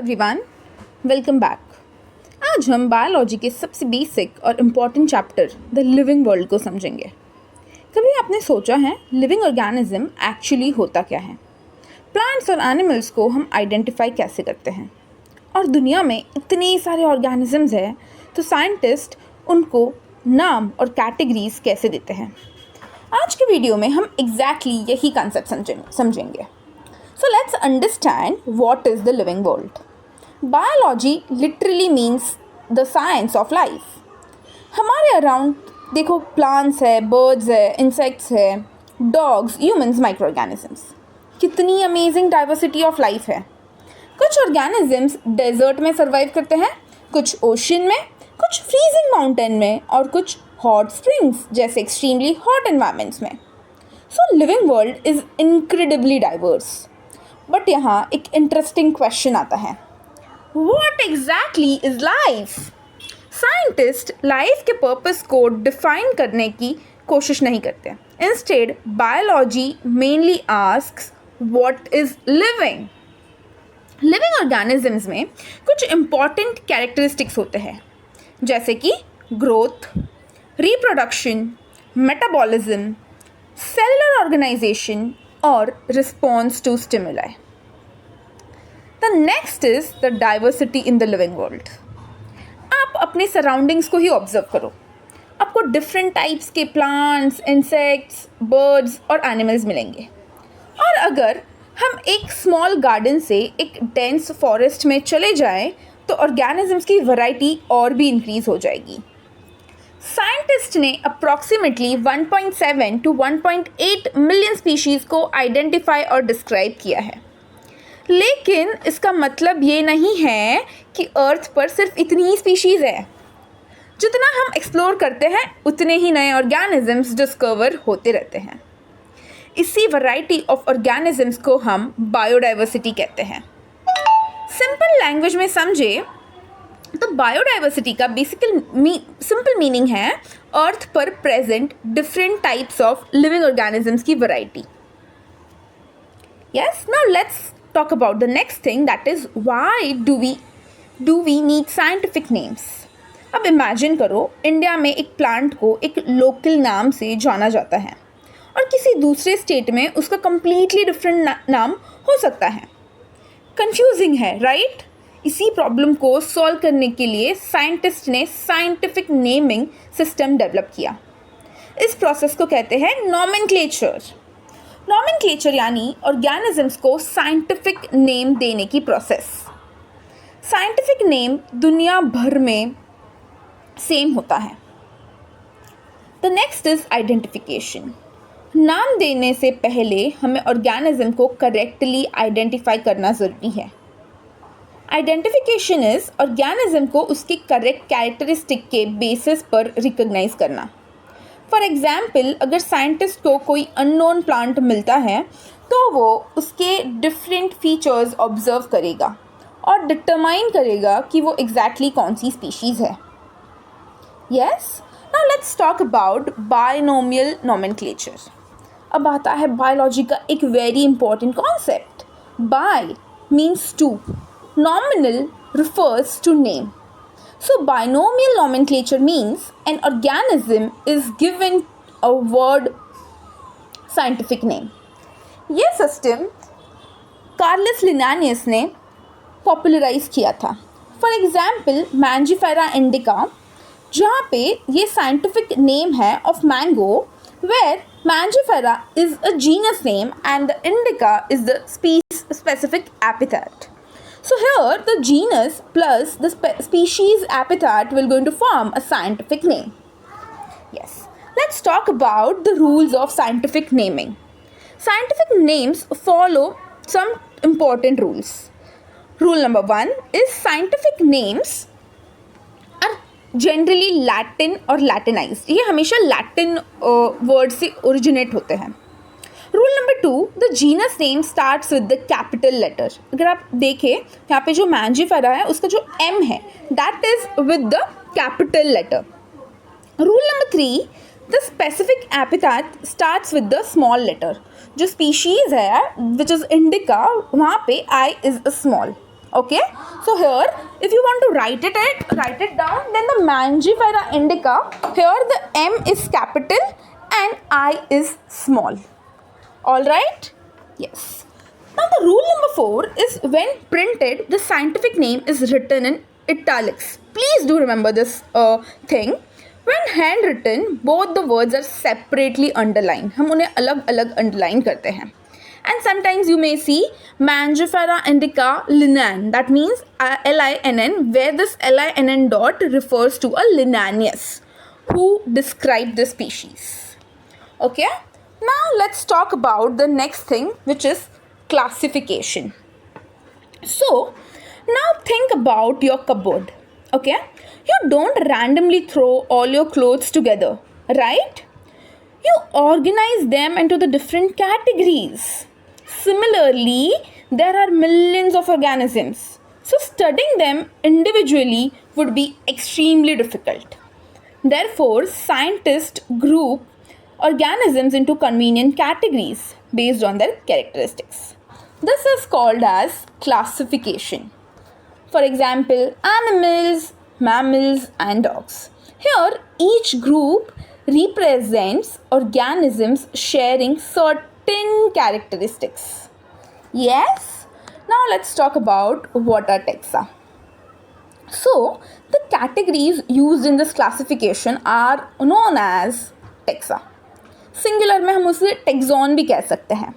Everyone, welcome back. आज हम biology के सबसे बेसिक और important chapter the living world को समझेंगे। कभी आपने सोचा है लिविंग ऑर्गेनिज्म एक्चुअली होता क्या है? प्लांट्स और एनिमल्स को हम आइडेंटिफाई कैसे करते हैं? और दुनिया में इतने सारे ऑर्गेनिजम्स हैं, तो साइंटिस्ट उनको नाम और कैटेगरीज कैसे देते हैं? आज के वीडियो में हम एग्जैक्टली यही कॉन्सेप्ट समझेंगे। So let's understand what is the living world. Biology literally means the science of life. हमारे अराउंड देखो प्लांट्स है, बर्ड्स है, इंसेक्ट्स है, डॉग्स, ह्यूमंस, माइक्रो ऑर्गेनिजम्स। कितनी अमेजिंग डाइवर्सिटी ऑफ लाइफ है। कुछ ऑर्गेनिजम्स डेजर्ट में सर्वाइव करते हैं, कुछ ओशन में, कुछ फ्रीजिंग माउंटेन में और कुछ हॉट स्प्रिंग्स जैसे एक्सट्रीमली हॉट एनवायरमेंट्स में। So living world is incredibly diverse. But यहाँ एक इंटरेस्टिंग क्वेश्चन आता है, what exactly is life? Scientist life के पर्पस को डिफाइन करने की कोशिश नहीं करते। Instead biology mainly asks what is living. Living organisms में कुछ इंपॉर्टेंट कैरेक्टरिस्टिक्स होते हैं, जैसे कि growth, reproduction, metabolism, cellular organisation और response to stimuli. The next is the diversity in the living world. आप अपने सराउंडिंग्स को ही ऑब्जर्व करो, आपको डिफरेंट टाइप्स के प्लांट्स, इंसेक्ट्स, बर्ड्स और एनिमल्स मिलेंगे। और अगर हम एक स्मॉल गार्डन से एक डेंस फॉरेस्ट में चले जाएं, तो ऑर्गेनिजम्स की वैरायटी और भी इंक्रीज हो जाएगी। साइंटिस्ट ने अप्रॉक्सीमेटली 1.7 to 1.8 मिलियन स्पीशीज़ को आइडेंटिफाई और डिस्क्राइब किया है। लेकिन इसका मतलब ये नहीं है कि अर्थ पर सिर्फ इतनी ही स्पीशीज़ है। जितना हम एक्सप्लोर करते हैं उतने ही नए ऑर्गेनिजम्स डिस्कवर होते रहते हैं। इसी वैरायटी ऑफ ऑर्गेनिजम्स को हम बायोडाइवर्सिटी कहते हैं। सिंपल लैंग्वेज में समझे तो बायोडाइवर्सिटी का सिंपल मीनिंग है अर्थ पर present different types of living organisms की variety. Yes, now let's talk about the next thing, that is why do we need scientific names. अब इमेजिन करो इंडिया में एक प्लांट को एक लोकल नाम से जाना जाता है और किसी दूसरे स्टेट में उसका कंप्लीटली डिफरेंट नाम हो सकता है। कंफ्यूजिंग है, राइट? इसी प्रॉब्लम को सॉल्व करने के लिए साइंटिस्ट ने साइंटिफिक नेमिंग सिस्टम डेवलप किया। इस प्रोसेस को कहते हैं नॉमेनक्लेचर। नॉमेनक्लेचर यानी ऑर्गेनिजम्स को साइंटिफिक नेम देने की प्रोसेस। साइंटिफिक नेम दुनिया भर में सेम होता है। The next is identification. नाम देने से पहले हमें ऑर्गेनिज्म को करेक्टली आइडेंटिफाई करना ज़रूरी है। आइडेंटिफिकेशन इज ऑर्गेनिज्म को उसके करेक्ट कैरेक्टरिस्टिक के बेसिस पर रिकॉग्नाइज करना। फॉर एग्जाम्पल, अगर साइंटिस्ट को कोई अननोन प्लांट मिलता है तो वो उसके डिफरेंट फीचर्स ऑब्जर्व करेगा और डिटरमाइन करेगा कि वो एग्जैक्टली कौन सी स्पीशीज़ है। Yes, now let's talk about binomial nomenclature. अब आता है बायोलॉजी का एक very important concept. Bi means two, nominal refers to name. So binomial nomenclature means an organism is given a word scientific name. ये system Carolus लिनानियस ने popularise किया था। For example Mangifera indica, जहाँ पे ये साइंटिफिक नेम है of mango, where Mangifera is a genus name and the indica is the specific epithet. So here the genus plus the species epithet will going to form a scientific name. Yes, let's talk about the rules of scientific naming. Scientific names follow some important rules. Rule number 1 is scientific names are generally Latin or Latinized. ये हमेशा Latin word से originate होते हैं. Rule number 2, the genus name starts with the capital letter. अगर आप देखें यहाँ पे जो मैंजीफेरा है उसका जो एम है that is with the capital letter. Rule number 3, the specific epithet starts with the small letter. जो स्पीशीज़ है विच इज़ इंडिका, वहाँ पे I is a small. Okay, so here if you want to write it down, then the Mangifera indica, here the M is capital and I is small. All right? Yes. Now the rule number 4 is when printed, the scientific name is written in italics. Please do remember this thing. When handwritten, both the words are separately underlined. हम उन्हें अलग अलग underline करते हैं. And sometimes you may see Mangifera indica Linnan. That means LINN, where this LINN dot refers to a Linnaeus who described the species. Okay? Now let's talk about the next thing, which is classification. So now think about your cupboard. Okay? You don't randomly throw all your clothes together, right? You organize them into the different categories. Similarly, there are millions of organisms. So studying them individually would be extremely difficult. Therefore, scientists group organisms into convenient categories based on their characteristics. This is called as classification. For example, animals, mammals and dogs. Here, each group represents organisms sharing certain characteristics. Yes? Now let's talk about what are taxa. So, the categories used in this classification are known as taxa. Singular में हम उसे taxon भी कह सकते हैं.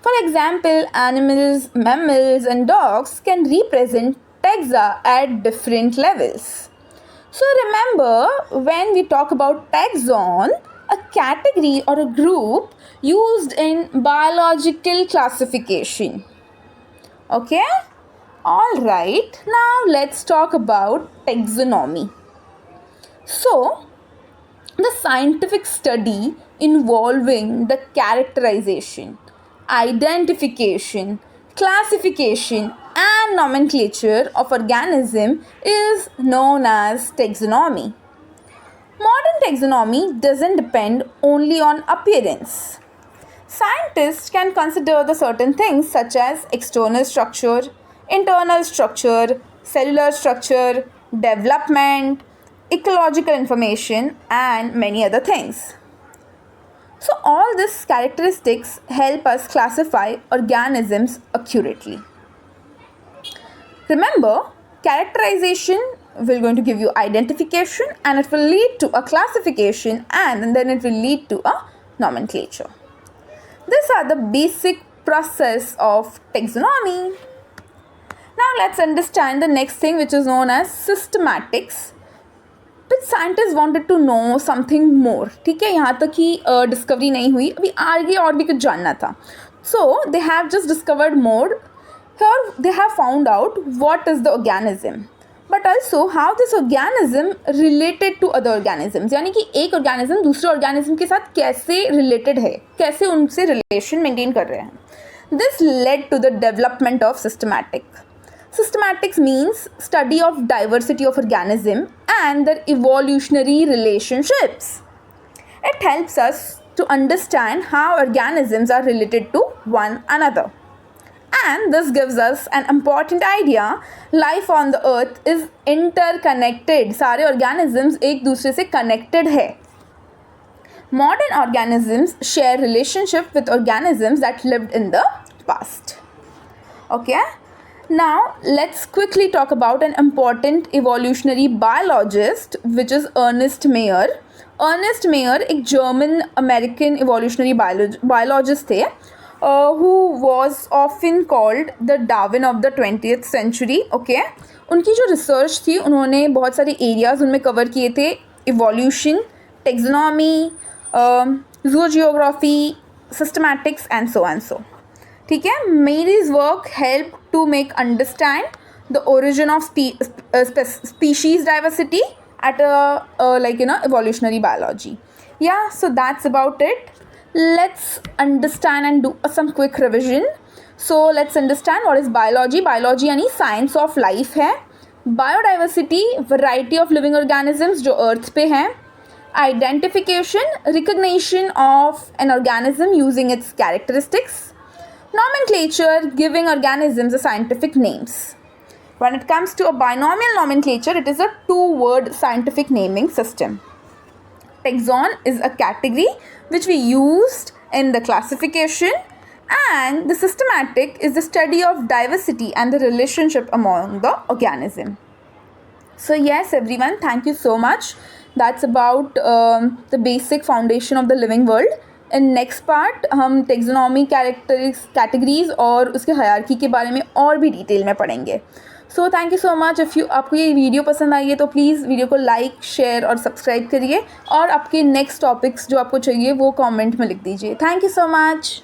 For example, animals, mammals and dogs can represent taxa at different levels. So remember, when we talk about taxon, a category or a group used in biological classification. Okay? Alright, now let's talk about taxonomy. So, the scientific study involving the characterization, identification, classification and nomenclature of organism is known as taxonomy. Modern taxonomy doesn't depend only on appearance. Scientists can consider the certain things such as external structure, internal structure, cellular structure, development, ecological information and many other things. So all these characteristics help us classify organisms accurately. Remember, characterization will going to give you identification and it will lead to a classification and then it will lead to a nomenclature. These are the basic process of taxonomy. Now let's understand the next thing, which is known as systematics. But scientists wanted to know something more. ठीक है, यहाँ तक ही discovery नहीं हुई, अभी आगे और भी कुछ जानना था. So they have just discovered more. Here they have found out what is the organism, but also how this organism related to other organisms. यानी कि एक organism दूसरे organism के साथ कैसे related है, कैसे उनसे relation maintain कर रहे हैं. This led to the development of systematic. Systematics means study of diversity of organism and their evolutionary relationships. It helps us to understand how organisms are related to one another. And this gives us an important idea. Life on the earth is interconnected. सारे organisms एक दूसरे से connected है. Modern organisms share relationship with organisms that lived in the past. Okay? Now, let's quickly talk about an important evolutionary biologist, which is Ernest Mayr. Ernest Mayr एक German-American evolutionary biologist थे, who was often called the Darwin of the 20th century. Okay? उनकी जो research थी, उन्होंने बहुत सारे areas उनमें cover किए थे. Evolution, taxonomy, zoogeography, systematics and so and so. ठीक है, Mayer's work helped to make understand the origin of species diversity at evolutionary biology. Yeah, so that's about it. Let's understand and do some quick revision. So let's understand what is biology. Biology यानी science of life है. Biodiversity, variety of living organisms जो earth पे हैं. Identification, recognition of an organism using its characteristics. Nomenclature, giving organisms a scientific names. When it comes to a binomial nomenclature, it is a two-word scientific naming system. Taxon is a category which we used in the classification, and the systematic is the study of diversity and the relationship among the organism. So yes, everyone, thank you so much. That's about the basic foundation of the living world. In next part हम taxonomy categories और उसके hierarchy के बारे में और भी detail में पढ़ेंगे. So thank you so much. आपको ये वीडियो पसंद आई है तो प्लीज़ वीडियो को लाइक, शेयर और सब्सक्राइब करिए, और आपके नेक्स्ट टॉपिक्स जो आपको चाहिए वो कमेंट में लिख दीजिए. Thank you so much.